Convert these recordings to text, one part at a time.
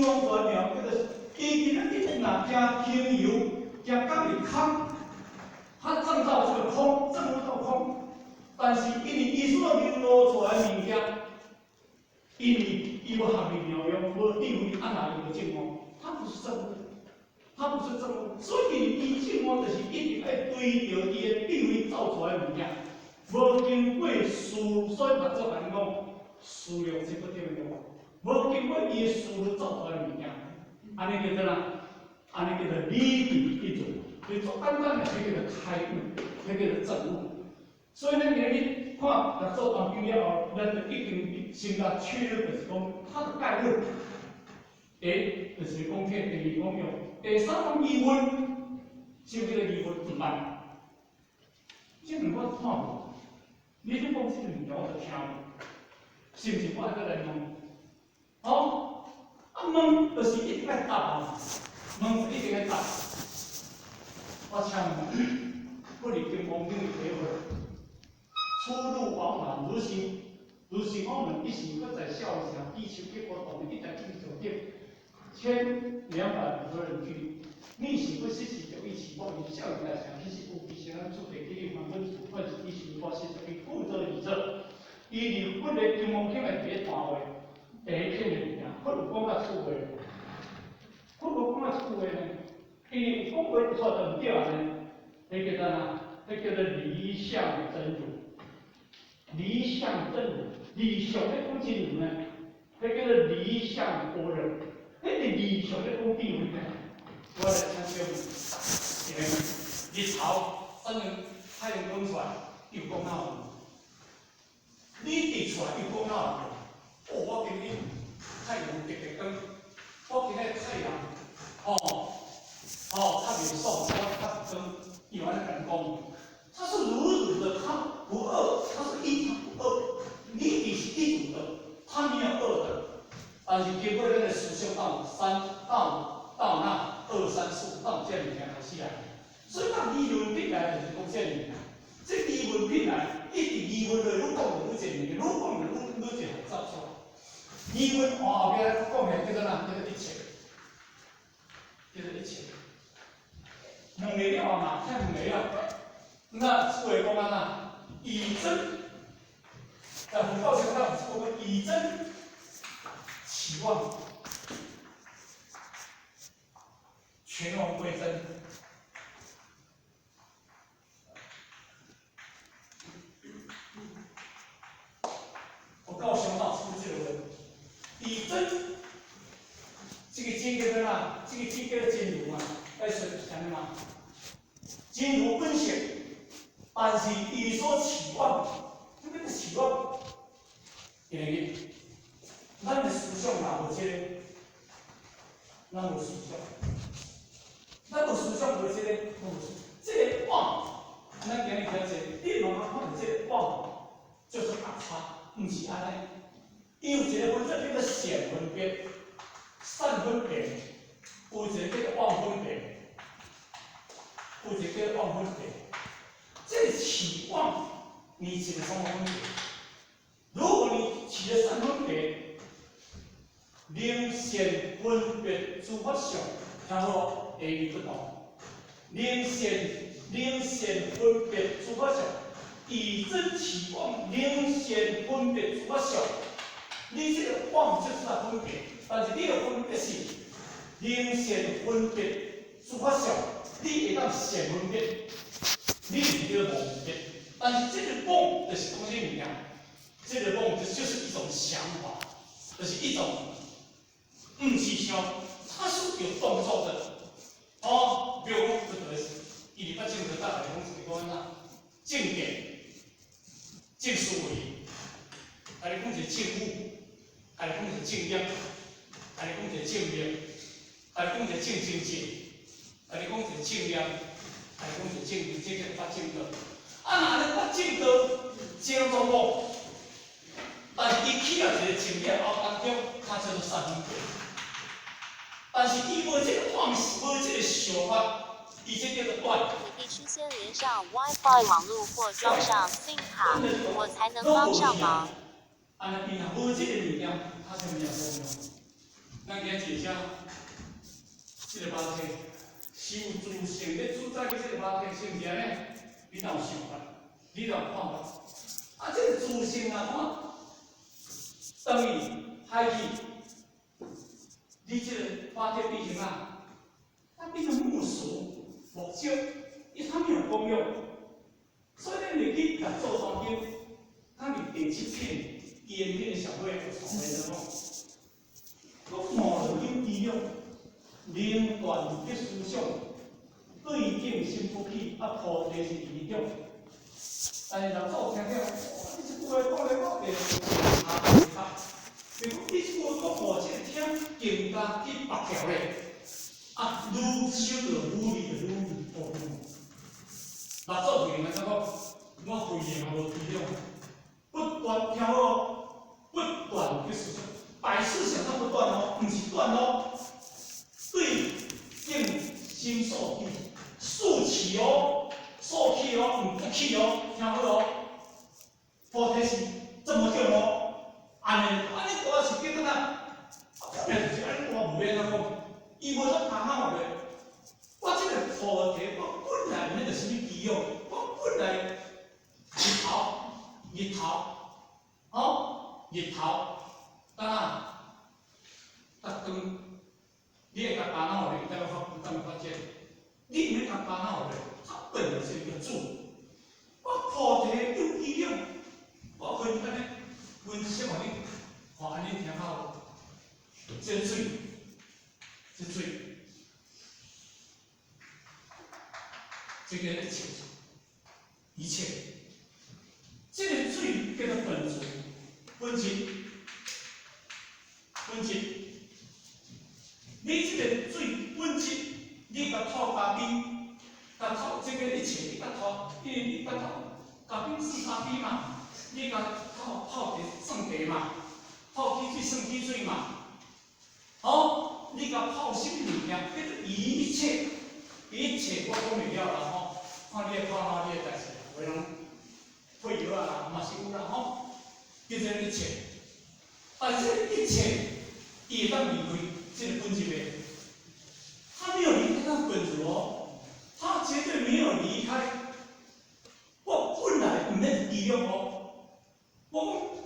上出来苗，叫做伊今仔日若加轻油，加讲是空，它创造这个空，证不到空。但是因为伊所流露出来物件，因为伊无合理妙用，无定位按哪一个正方，它不是正物，它不是正物。所以伊正方就是一定要对着伊的定位造出来物件，无经过思，所以目睭人讲思量是不对的，无经过伊的思虑造出来物件，安尼叫做哪？安尼叫做理定一准。所以做简单的，迄叫做开悟，迄叫做证悟。所以咱今日看，若做完究了后，咱就一定先甲确认，就是讲它的概论。就是讲第二讲用，第三讲疑问，就这个疑问怎么办？这两个看无，你就讲这个物件我就听无，是不是我再来问？哦，问就是一定要答啊，问一定要答。我请问，不离经王经的体会。出入往返如是我们一时不在笑想，地球结果我们一在进酒店，1250人去，逆行不失时就一起报名笑语来想，其实有比先咱出地给你们分组分子一起报是对负责以这，伊离不离经王经的第一段话，第一篇的物件，不如讲较趣味，不如讲较趣味呢，伊讲话错得唔对呢，迄叫做哪？迄叫做理想真如。理想真如，理想的讲真如呢，迄叫做理想般若。迄个理想的讲定位呢，我来参照，日头真太阳光出来，又讲哪有？你直出来又讲哪有？哦，我今日太阳直直光，我今日太阳，它没爽，它跟一般的人讲。它是如如的，它不二，它是一，它不二。你只是一组的，它没有二的。但是经过咱的思想到那2、3、4到这里面开始来，所以当理论进来就是讲这里面，这理论进来，一直理论的愈讲就愈这里面，愈讲就愈这复杂出来。理论往后边讲起叫做哪？叫做一切，叫做一切。问没了嘛？看问没了。那诸位讲安那？以真，在佛教上上说过以真期望，全忘归真。我告诉老师这个问题，以真，这个经叫做哪？这个经叫做真如嘛？要说讲的嘛？真如本性。但是伊所期望，这个期望，因为咱的思想若无这个，咱无思想，咱无思想无这个，这个妄，咱今日讲这，你慢慢看这个妄，就是打叉，唔是安尼。伊有一个分则叫做显分别、善分别，有一个叫做妄分别，有一个叫做妄分别。这个期望，你起了什么分别？如果你起了三分别，明显分别诸法相，然后 A 不同。明显分别诸法相，以真期望明显分别诸法相。你这个妄就是它分别，但是你的分别是明显分别诸法相，你会当显分别。你是叫做梦别，但是这个梦就是讲什么呀？这个梦就是一种想法，就是一种是想，它是有动作的。比如讲，伊伫捌证得大概讲是讲哪？正点、正思维，还是讲是正悟，还是讲是正念，还是讲是正念，还是讲是正境界，还是讲是正念。还讲是正义，这个发正道。哪能发正道？正宗讲，但是伊起了一个正业后，当中它叫做三分别。但是伊无这个妄识，无这个想法，伊这叫做断。你必须先连上 WiFi 网络或装上 SIM 卡，我才能帮上忙。安尼伊若无这个物件，它就没有功用。咱今日一下这个肉体受自性咧主宰这个肉体性质咧，你哪有想法？你哪有看法？啊，这个自性啊，看等于海去，你这个肉体变成啊，它变成木属、木质，它没有功用，所以你袂去甲做环境，它是第七片烟片小妹有从来的讲，我毛就有力量，灵断的思想，对境心不起，菩提是理中。但是人做听听，你这句话讲来讲去，下下下，如果你这句话讲互这个听更加去拔条咧，啊，愈修就愈理就愈无用。那做对安怎讲？我非也嘛无力量，不断跳哦，不断去思想，百思想它不断哦，唔是断哦。对境心所起，竖起哦，竖起哦，唔不起哦，听好哦。菩提是这么重哦，安尼多是叫做哪？本来就是安尼，我无免安讲，伊无得谈好的。我这个菩提，我本来那个什么基用，我本来日头，当然，特长。你会甲烦恼的，你才会发现，你唔会甲烦恼的，它本来是一个主。我菩提有力量，我可以安尼分析互你，互安尼听好。这水，这个一切，这个水叫做本质，本质。你这个水本质，你甲泡咖啡，甲泡这个一切，你甲泡，你甲泡咖啡是咖啡嘛？你甲泡算茶嘛？泡汽水算汽水嘛？哦，你甲泡什么物件？叫做一切，我讲袂了啦吼。看你会泡哪，你会代志，有人退药啊，嘛是有啦吼。叫做一切，但是一切，伊会当离开。这个本质的，他没有离开他本质哦，他绝对没有离开。我本来唔免力量哦，我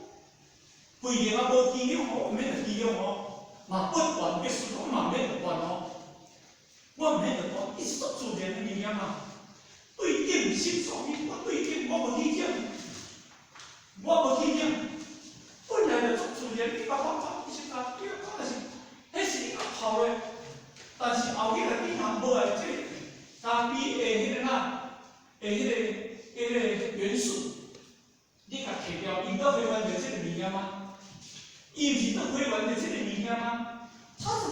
规定啊无力量哦，唔免力量哦，嘛不断嘅思考嘛免断哦，我唔免断，一直做自然的力量嘛。对境心所起，我对境我无力量，本来就做自然，你把我搞，你是讲，你讲的是。迄是你较泡的，但是后日你若无来这咖啡的迄个哪，元素，你甲摕掉，伊都会完成这个物件吗？伊毋是都会完成这个物件吗？它是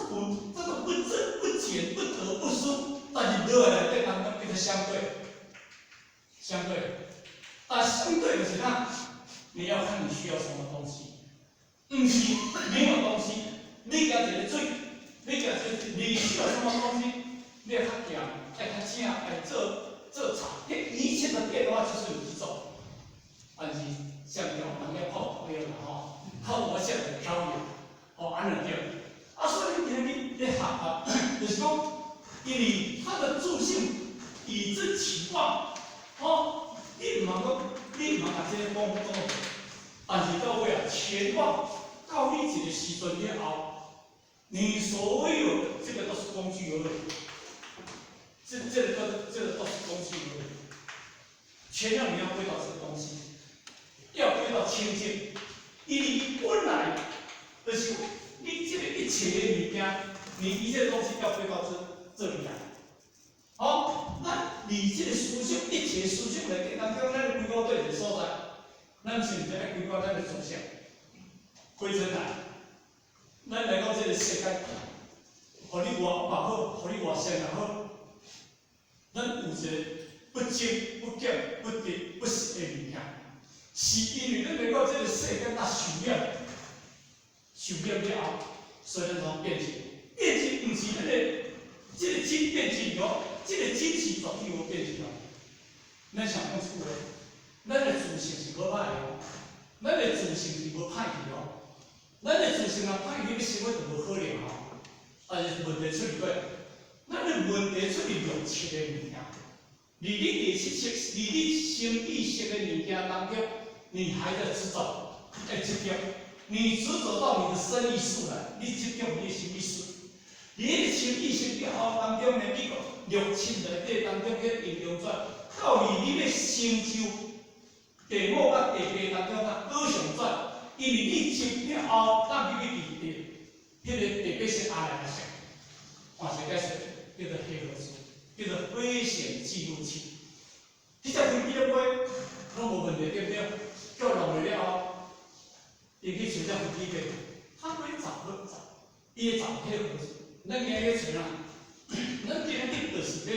这个不增不减，不得不失，但是落来对当中叫做相对，但相对就是哪？你要看你需要什么东西，毋是没有东西。你家一个水，你家你需要什么东西？你要较咸，爱较正，爱做茶，迄一切的变化就是有一种。但是像用人要泡对啦吼，泡我现在调油，安尼对。所以你学，就是讲，因为它的助性以之其望，你唔通讲，你唔通把这个讲，但是到尾前望到你一个时阵了后。你所有的这个都是工具而已，这个都是工具而已。全让你要归到这个东西，要归到清净。因为本来就是你这个一切的物件，你一切东西要归到这里来。那你这个思想，一切思想来给咱讲，咱的归到对的所在，咱现在归到咱的主项，归真来。咱来到这个世界，互你活好，互你活善也好，咱有一个不精、不简、不直、不实的物件，是因为咱来到这个世界，咱受了后，所以咱才变质。变质毋是这个精变质哦，这个精是绝对无变质哦。咱想讲出话，咱的自性是无歹的哦，咱的自性是无歹去哦。咱的自性啊，歹去要生活就无可能哦。但是问题出伫个，咱的问题出伫六七个物件。你第七式，你生理式的物件当中，你还在执着，在执着，你执着到你的生意数来，你执着你的生意数。你的生意式了后当中呢，这个六七内底当中去应用转，到你要成就第五甲第八当中啊，好上转，因为你执了后，当你去迄个第八式阿来式，换成解释叫做黑盒子。叫做危险记录器，这只飞机咧飞，拢无问题对不对？叫落来了后，伊去找只飞机飞，它可以找，伊会找迄个盒子。咱今日去找啊，咱今日就是要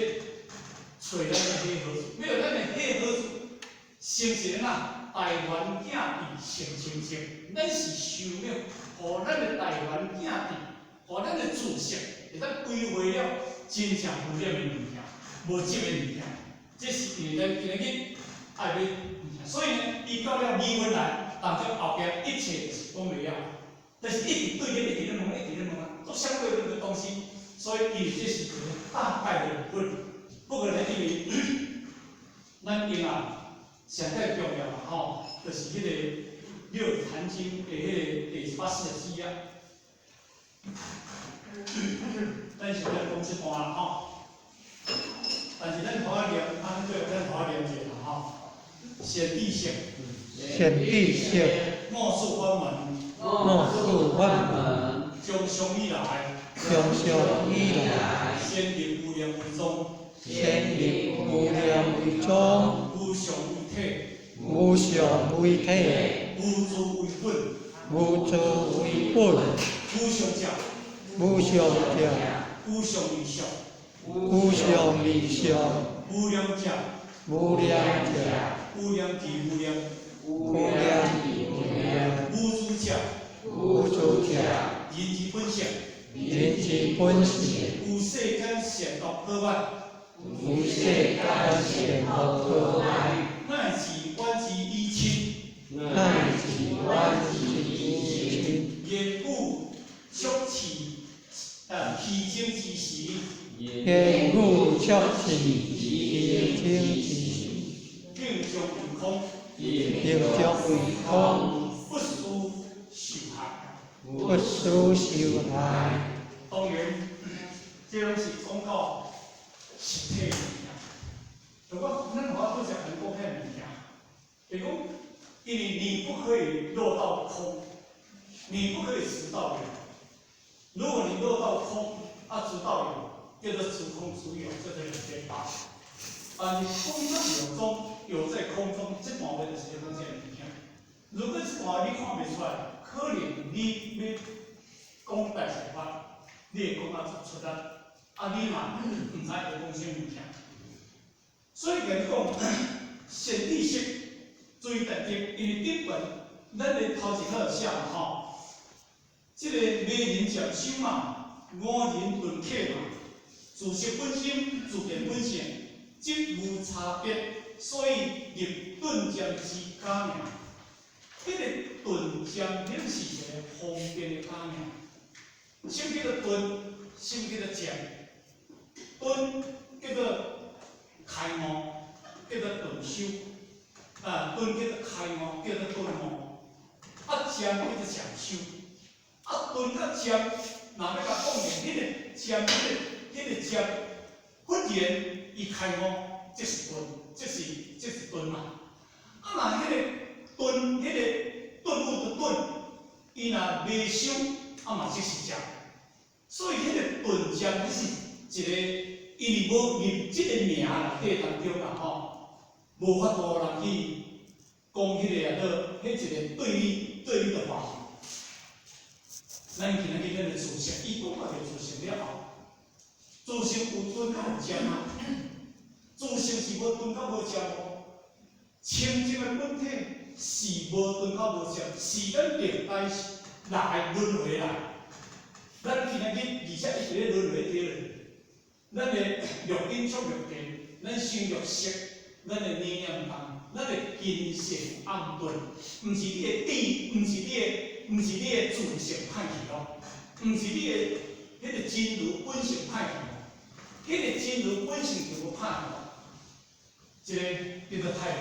找咱的黑盒子，没有咱的黑盒子，形成啊台湾囝弟成亲情，咱是想要，互咱的台湾囝弟，互咱的自信，会当规划了。真正负责的物件，无责的物件，这是因为咱今日爱要物件，所以呢，伊到了语文来，当中后边一切是讲袂了，但是一直对你，一直咧问啊，都相对论的东西，所以伊这是一个大概的理论。不过呢，因为咱今啊上最重要嘛吼，就是迄个《六坛经》的迄个第84页。咱是要讲这段啦吼，但是咱好念，咱对咱好念者啦吼。显地性，莫数分门，将相依来，先立无量为宗，无相为体，无助为本，无相者，无理想，无量者，无量即无量，无主者，人之本性，无世间善恶好坏，乃至万之一亲，言故促持。虚情之时，并将为空，不思受害。当然，这拢是讲到实体的物件。如果咱话做些很公开的物件，就讲，因为你不可以落到空，你不可以知道有。如果你落到空，知道有，叫做此空此有，这是两件法。你空在有中，有在空中，这段话就是讲这个物件。如果这段你看不出来，可能你要讲大实法，你会讲出来，你嘛唔知会讲啥物件。所以来讲，显地性最特点，因为顶本咱的头一课写嘛吼。这个美人讲修嘛，五人顿客嘛，自识本心，自见本性，即无差别，所以入顿将之假名。这个顿将仍是一个方便的假名，先叫做顿，先叫做将，顿叫做开悟，叫做顿修，顿叫做开悟，叫做顿悟，将叫做将修。顿甲将，若要甲讲明，迄个将，迄个将，忽然伊开悟，这是顿，这是顿嘛。若迄个顿，迄个顿悟的顿，伊若未修，嘛这是将。所以迄个顿将，这是一个，因为无入这个名内底当中啦吼，无法度人去讲迄个迄一个对立的话。咱今日咱的自性，伊讲到着自性了后，自性有顿甲有将啊？自性是无顿甲无将无？清净的本体是无顿甲无将，是咱历代来轮回来。咱今日而且一直咧轮回着，咱的六因触六根，咱生六识，咱的念念动，咱的精神暗顿，毋是你的智，毋是你的自性歹去咯，毋是你的迄迄个真如本性歹去，迄个真如本性就无歹去，一个叫做太阳，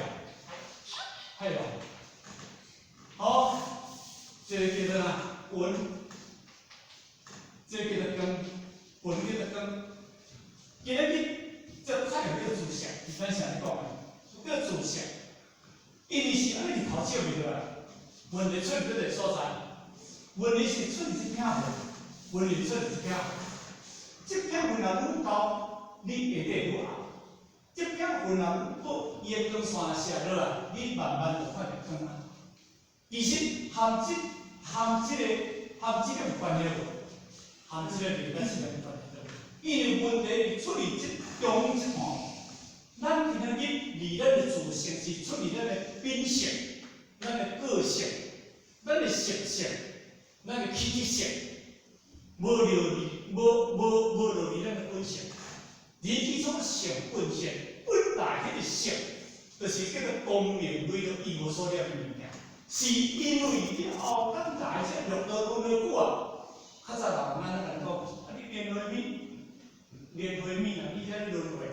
太阳，好，一个叫做啥云，这个叫做光，云叫做光。今日这太阳叫做自相，咱啥咧讲啊？叫自相，因为是安尼头照袂落来，问题出伫这个所在，问题是出伫这片云，问题出伫这片，这片云若愈高，你下底愈暗；这片云若愈伊个光线射落来，你慢慢就看到光暗。其实含这个有关系无？含这个连咱是有关系。因为问题出伫这中一项，咱今仔日离咱的自性是出伫咱的品性、咱的个性、咱的习性、咱的气质性，无落离咱的本性。而这种性本性本来迄个性，就是叫做光明为着伊无所了的物件，是因为了后咱来这六道轮回啊，较早老人咱讲，啊你连回米。连回面啊，你睇轮回，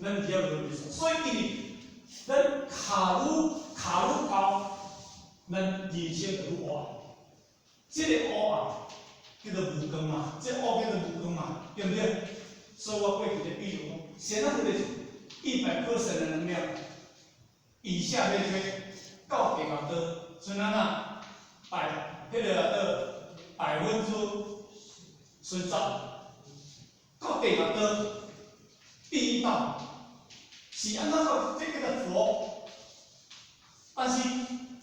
咱只要轮回，所以因为咱卡愈高，咱人生就愈黑。这个黑啊，叫做无光嘛，这黑叫做无光嘛，对不对？所以我过去的比如讲，现在这个100%的能量，以下要推到地高的，像咱啊10%，到地高的第一道是安怎个？这叫做佛，但是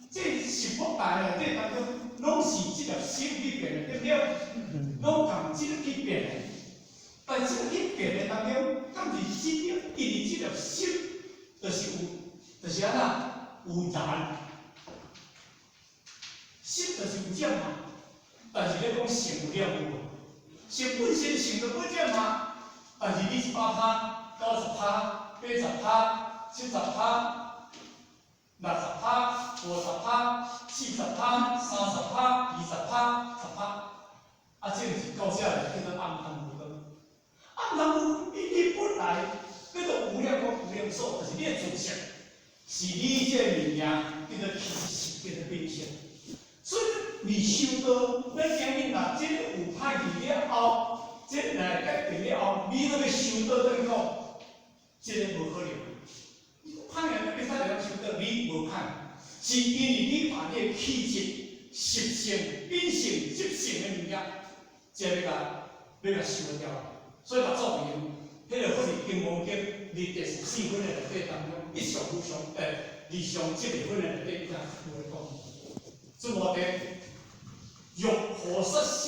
这是佛大内底当中，拢是这条心去变的，对不对？拢共这个去变的，但这个去变的当中，敢是这条，因为这条心就是安怎有燃，心就是有减嘛，但是咧讲性有了无？性本身性就不减嘛，但是你18%、90%、80%、70%、60%、50%、40%、30%、20%、10%，啊，这是到这来叫做暗淡无光。暗淡无光，你本来叫做无量光无量寿，就是你的自性，是你这物件叫做气质，叫做品性。所以你修道，咱今日若这个有歹去了后，这个来改变了后，你都要修道等于讲，这个无可能。歹人要使人修道，你无歹，是因为你把你的气质、习性、品性、习性的物件，这要甲修掉。所以目祖用，迄个佛是经文经第14分的内底当中，一上无上二上7分的内底，有来讲。这么的，欲菩萨心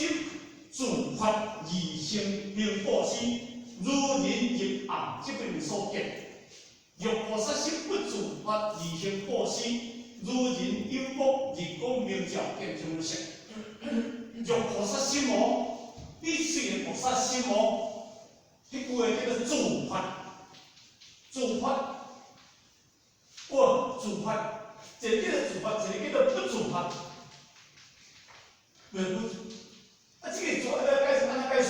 自发而成明报施，如人入暗，这本所见。欲菩萨心不自发而成报施，如人有目日光明照见众生。欲菩萨心哦，你虽然菩萨心哦，迄句话叫做自发，自发，自发。一个叫做自发，一个叫做不自发。不，啊，这个做解释安怎解释？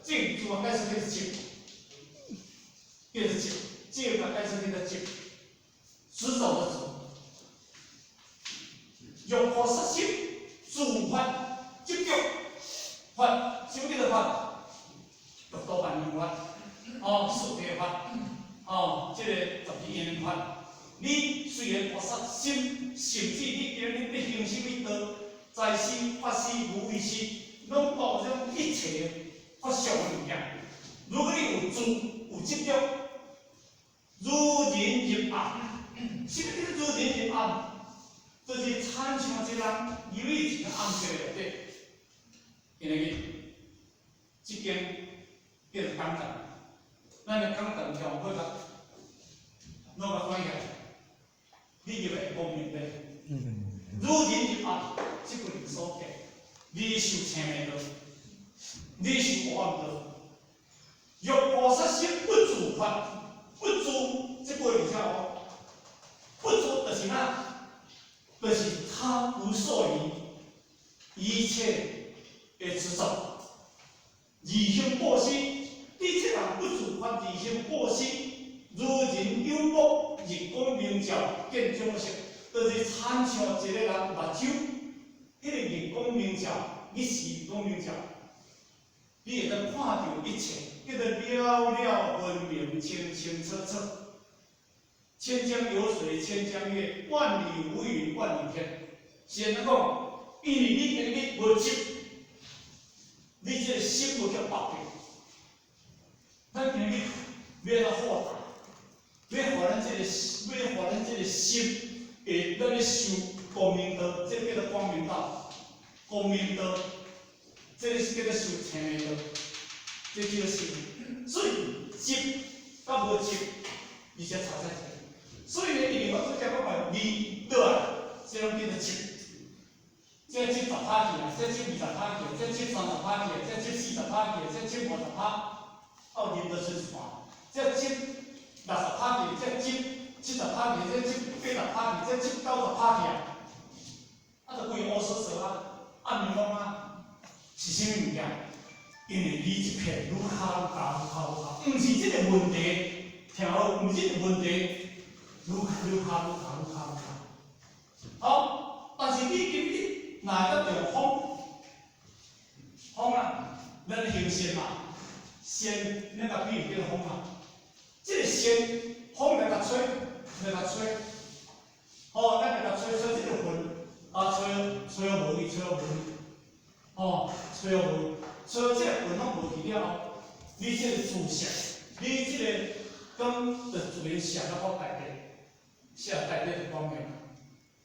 这个自发解释叫做执，叫做执，这个解释叫做执，执着的执。欲菩萨心自发执着，发，什么叫做发？六道万用法，四谛法，这个12因法。你虽然菩萨心，甚至你今日你行什么道，财施、法施、无为施，拢保证一切法相的物件。如果你有执着，如人入暗，什么叫做如人入暗？就是参像一人游于一个暗室内底，今日这间叫做讲堂，咱的讲堂上好个，拢个关起来。你入来光明嘞，如人入暗，即个人所见，你受青的道，你受黑暗道。欲菩萨心不自发，不自即个人啥？不自就是哪？就是他无所于一切的执着，而义行报私，你这人不自发义行报私，如人有目，日光明照，见众生，就是参像一个人目睭，迄个日光明照，你是日光明照，你会当看到一切，叫做了了分明，清清楚楚。千江有水千江月，万里无云万里天。是安怎讲？因为你今日无执，你这个心无叫绑定。咱今日要来豁达，要互咱这个心会咱咧修光明道，这叫做光明道。光明道，这是叫做修天的道，这叫做修。所以执甲无执，而且差在一起。所以呢，因为我做这个话，你对啊，这种叫做执。这执10%去啊，这执20%去啊，这执30%去啊，这执40%去啊，这执50%，到人都是算。这执60%去，这执70%去，这执80%去，这执90%去啊，啊，就规乌索索啊，暗面讲啊，是啥物物件？因为你一片愈敲愈敲，毋是这个问题，听好，毋是这个问题，愈敲。好，但是你今日。哪个叫风啊？咱行仙嘛，仙那个比喻叫风啊。这个仙风来甲吹，哦，咱来甲吹这个云，啊，吹无去，哦，吹无，吹这个云拢无去了后，你这个自信，你这个讲就自然写到我内底，写内底就光明。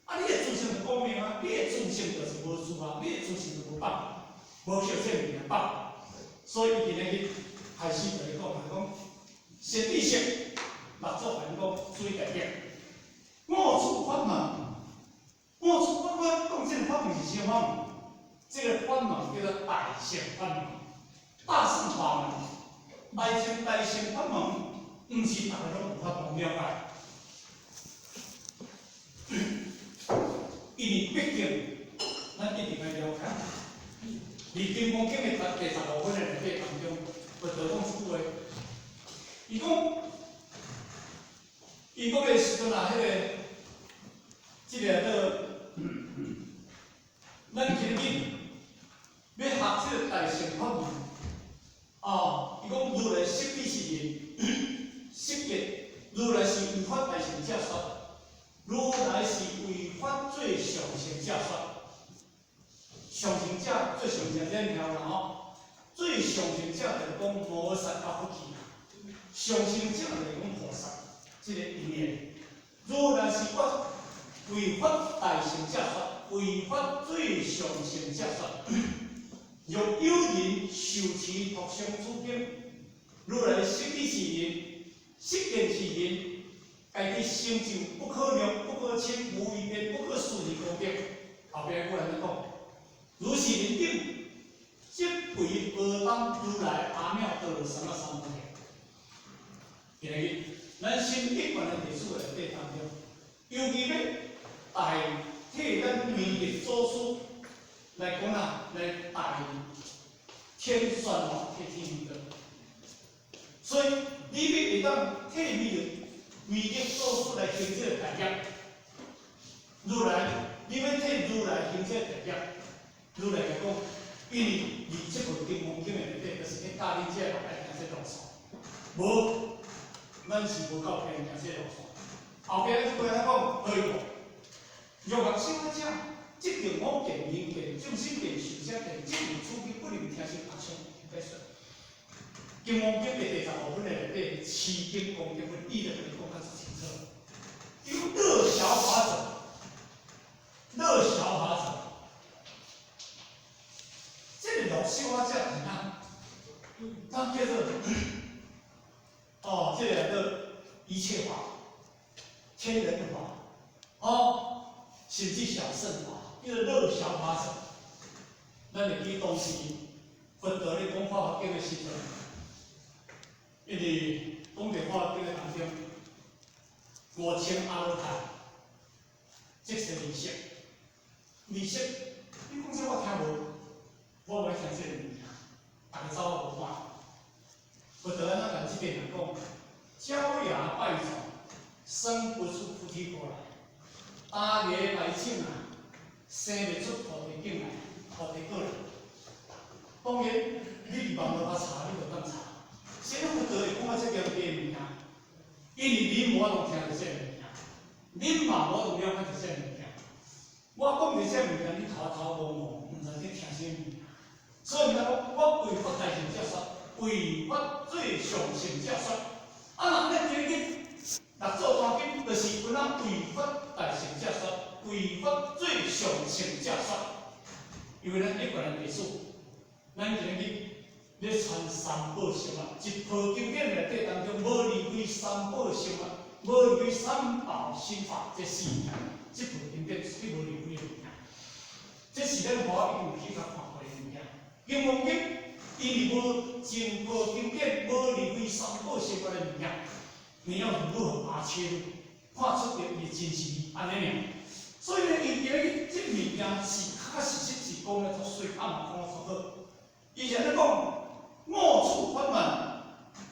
啊！你的自信就光明啊！你的自信就是无事啊！你的自信就无放，无求这物件放。所以今日开始就来讲，先知性，六祖来讲水大点。五处法门，讲这个法门是啥法门？这个法门叫做大乘法门，大乘法门。大乘法门，毋是大家拢有法度了解。因为毕竟，咱一定要了解。而《金刚经》的第15本的内底当中，佛陀讲一句话，伊讲的时阵啊，即个咱今日要学这个大乘法门，哦，伊讲如来实体是人，实质如来是违法大乘者说。如来是为法最上乘者说，上乘者最上乘两条啦吼，最上乘者就是讲菩萨甲佛去，上乘者就是讲菩萨，这个意念。如来是法为法大乘者说，为法最上乘者说，若有人受持托生诸经，如来实体是人，实见是人。家己成就不可量、不可称、无与边、不可思议功德。后边我安尼讲，如是人等，即为阿当如来阿妙得什么三摩地。今日咱新一贯的历史内底当中，尤其要代替咱明日祖师来讲啊，来代天宣王替天的。所以你要会当替明日。为日做出来行这个大业，如来，你要替如来行这个大业，如来就讲，因为这部经文经的内底，就是去教恁这后来行这路线，无，咱是无够偏行这路线。后边这句来讲，可以无？若学小者，即条我见人见众生见寿者见，即如此经不能听心阿声，再说。金刚经的第15本内底，持经讲经分义的来讲较清楚。有乐小法者，这个乐小法者怎样？它叫做这个叫一切法，天人的法，甚至小圣法，叫做乐小法者。咱会记当时佛陀咧讲法华经的时阵。因为讲着法经的当中，5000阿罗汉即是利息，你讲这我听无，我袂听这个物件，大家走无看性啊，生袂出土地境来，土地过来。当然，你网络较查，你就当查。谁拢会会讲啊？这叫假物件，因为你无法度听到这物件，恁嘛无法度了解到这物件。我讲的这物件，你头无摸，毋知你听啥物件。所以讲，我为法大成者说，为法最上乘者说。啊，那今日六祖大经就是有咱为法大成者说，为法最上乘者说。因为咱一个人历史，咱今日咧传三宝圣啊，一套经典内底当中无离开三宝圣啊，无离开三宝心法这四样，这套经典是无离开的物件。这是咱华语去甲看过的物件。经文经，因为无经过经典，无离开三宝相关的物件，你要如何把切入，看出伊真实安尼样。所以呢，伊今日这物件是确实是讲得足水，啊，讲得足好。以前咧讲，五处法门，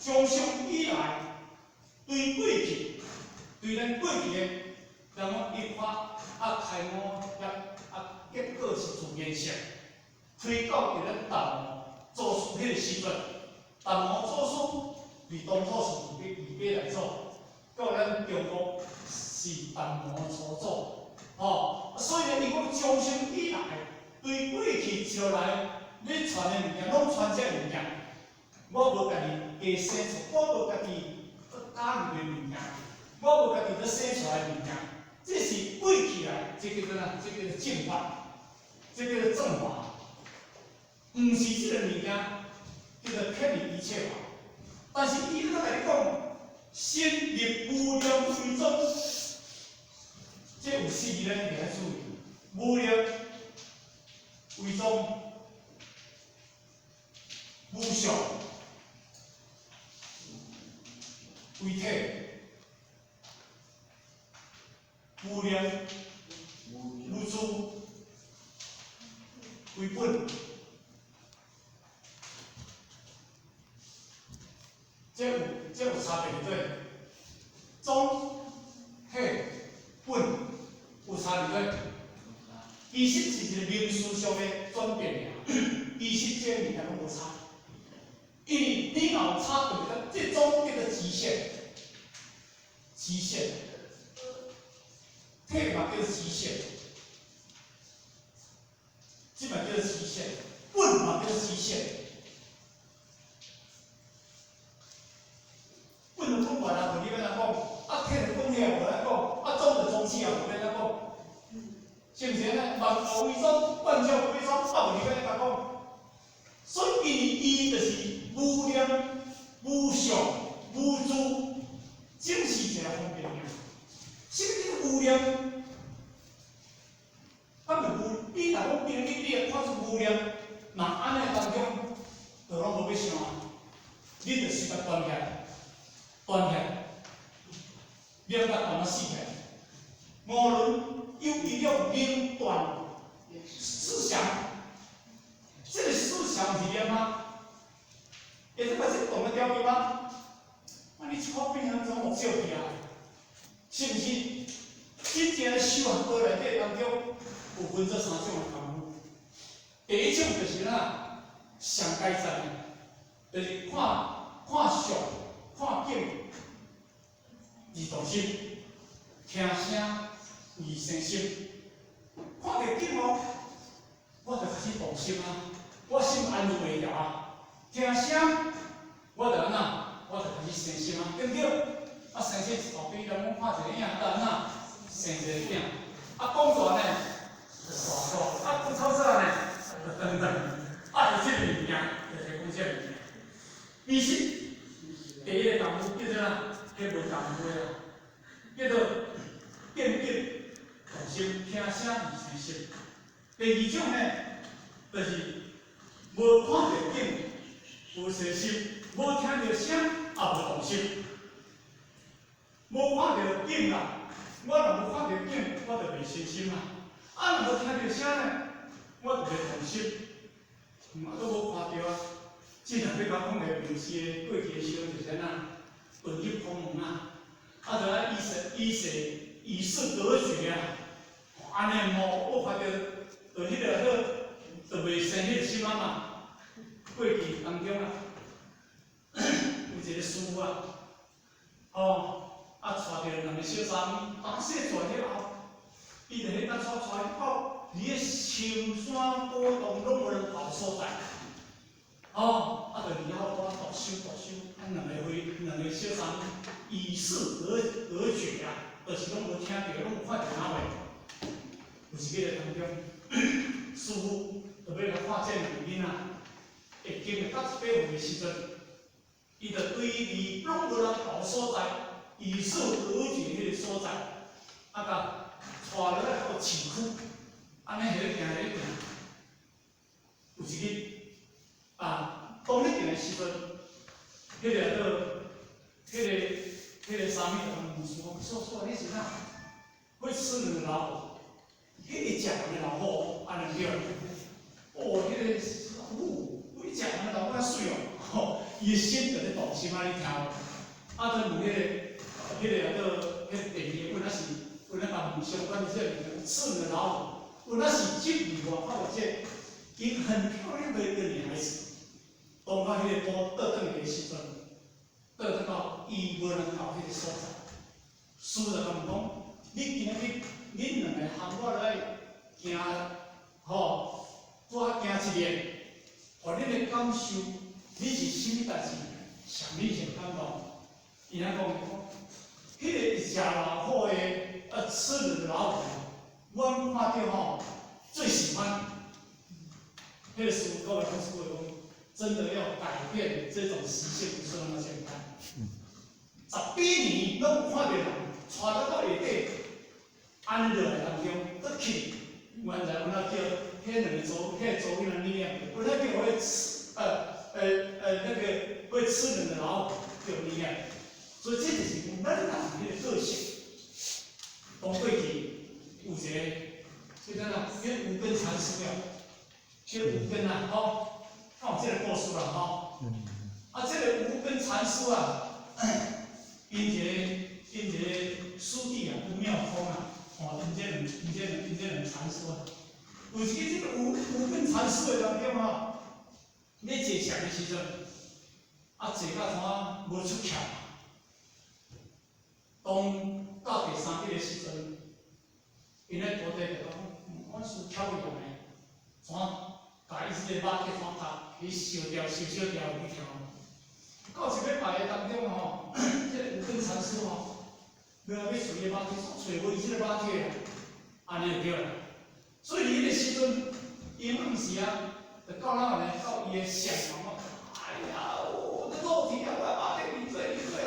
从上以来，对过去，对咱过去的，那么一发开悟结果是自然性。推到伫咱达摩做书迄个时阵，达摩做书为东土是以别来做，到咱中国是达摩所做，所以呢，伊讲从生以来，对过去一路来，你传的物件，拢传这物件，我无家己加生出，我无家己加入的物件，我无家己咧生出来的物件，这是过去来，这叫做哪？这叫做正法，这叫做正法。毋是即个物件叫做骗你一切法，但是伊咧来讲，先立无量为宗，这有四个咱一定要注意。无量为宗，无上为体，无量无主为本。这有差别对，宗、体、本有差别对。其实是一个名词上的转变尔，其实这物件拢无差。因为你若有差，对不对？这种叫做极限，极限，体嘛叫做极限，即嘛叫做极限，本嘛叫做极限。本就本来啊，无你要怎讲？啊，体就本体啊，无咱讲；啊，宗就宗旨啊，无咱怎讲？是毋是呢？万法为宗，万教为宗，啊，无你要怎讲？所以伊就是无量、无上、无主，正是一个方便面。什么叫无量？咱就无，你若讲病，你看出无量，那安尼当中，就拢无要想啊，你就时间断起来。断起来，了达慢慢死起来。无论有一种名断思想，这个思想是念吗？也是把这个懂得掉去吗？那你操病人怎么笑起来？是不是？真正修行过内底当中，有分这三种的功夫。第一种就是哪？上阶层的，就是看相。看景而动心，听声而生心。看到景哦，我就开始动心啊，我心安住袂了啊。听声，我就安那，我就开始生心啊，对不对？啊，生心一大堆，人讲看一个影，等那生一个影。啊，讲大呢，就大大；啊，讲草色呢，就长长。啊，就这物件，就是讲这物件。其实。第一个功夫叫做哪？叫文功夫啊，叫做辨别动心，听声而生心。第二种呢，就是无看到景，无生心；无听到声，也无动心。无看到景啦，我若无看到景，我就袂生心啦。啊，若无听到声呢，我就袂动心。都无看到啊。即若要甲讲个平时的过去的时阵，就是哪本入空门啊，啊，就爱以事隔绝啊，安尼吼，我发觉就迄个就袂生迄个心啊嘛。过去当中啊，有一个师傅啊，带着两个小三妹，当时出来后，伊就迄当带到伫个深山坡当中无人跑所在，就然后我读书，两个小三妹以势而决啊，就是拢无听到，拢有看到哪位。有一个当中，师傅就要来看这两个囡仔，会经历到100岁的时阵，伊就对离拢无人跑所在，以势而决迄个所在，甲带落来到市区，安尼迄个行咧行。有一日当咧行的时阵，迄个三妹就问师傅：叔，你是哪？会吃两个老虎？迄个食两个老虎，安尼对。迄个师傅，会食两个老虎较水哦，伊的心就咧动心啊，你听。再问迄个第二个，问是问甲问相关的这个吃两个老虎，问是这里外口的这一个很漂亮的一个女孩子。当到迄个坡倒转去的时阵，倒转到伊无能到迄个所在，师傅就甲问讲：你今日恁两个含我来行，拄行一日，互恁的感受，你是甚物代志上明显感动？伊安讲，迄个食老虎的，吃两个老虎，阮看到最喜欢。迄个师傅，各位同师傅讲，真的要改变这种习性，不是那么简单。10几年拢有看到人带到下底，安落来当中得去，原来阮叫迄两个族囡仔力量，阮叫会吃会吃人的老虎叫力量，所以这就是咱人迄个个性。当过去有一个，就怎样，迄无根禅师了。这个无根啊，看有这个故事啦，这个无根禅师啊，因一个师弟啊，叫妙空啊，因这两禅师啊，有一个这个无根禅师的当中啊，要坐禅的时阵，坐到怎无出窍，当到第3日的时阵，因咧徒弟就讲，我是巧袂用的，怎？把伊即个肉去怎拍，去烧掉去跳。到一礼拜的当中这个无根禅师要找伊个肉体，找无伊即个肉体啊，安尼就对啦。所以迄个时阵，因毋是就到哪呢？到伊个上房哎呀，我的肉体啊，我肉体你做啊，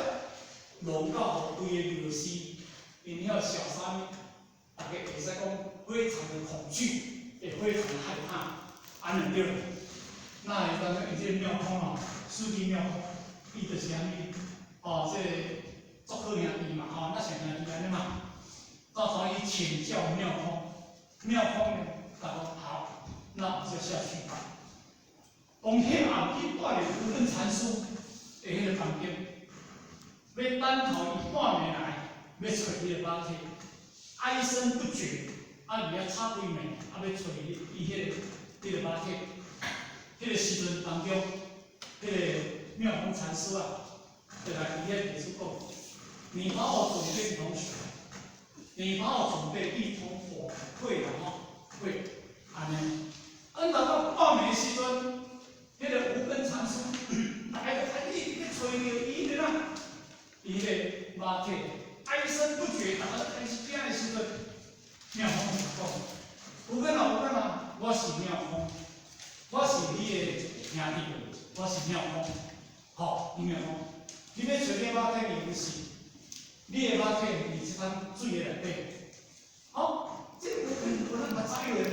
弄到规个庙师，因遐小三妹，大家会使讲非常的恐惧，也非常的害怕。安尼对，那会当用这妙空师弟妙空，伊就是安尼，这足好兄弟嘛，那是兄弟安尼嘛。到时伊请教妙空，妙空呢，他说好，那我就下去吧。当天伊带着无根禅师在迄个房间，要等候伊半暝来，要找伊个肉体，哀声不绝，而且差几暝，要找伊迄个。这个肉体，迄个时阵当中，迄个妙空禅师就来伊遐提出讲：你把我准备同学，你把我准备一同火，会会，安尼。等到半暝时阵，迄个无根禅师来就一直找着伊个伊个肉体，哀声不绝，大家开始惊的时阵，妙空就讲。有根啊，我是妙空，我是你的兄弟，我是妙空，你妙空，你要找你肉体用是，你的肉体伫即滩水的内底，这个有咱嘛知落咧，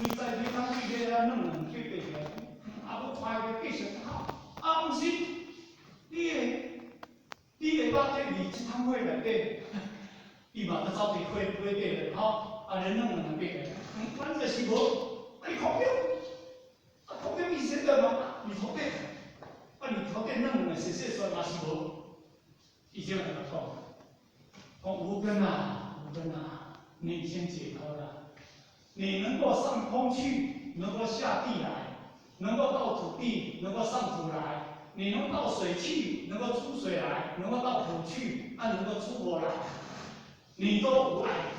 你在你当水底弄两去过去，要拍个继续毋是，你的肉体伫即滩水内底，伊嘛要走伫水底咧，安尼弄两遍，反正是无，你头顶，头顶伊先个嘛，你头顶，你头顶弄两洗出来嘛是无，伊就来讲，无根啊，你已经解脱了。你能够上空去，能够下地来，能够到土地，能够上土来。你能到水去，能够出水来，能够到火去，能够出火来，你都无碍。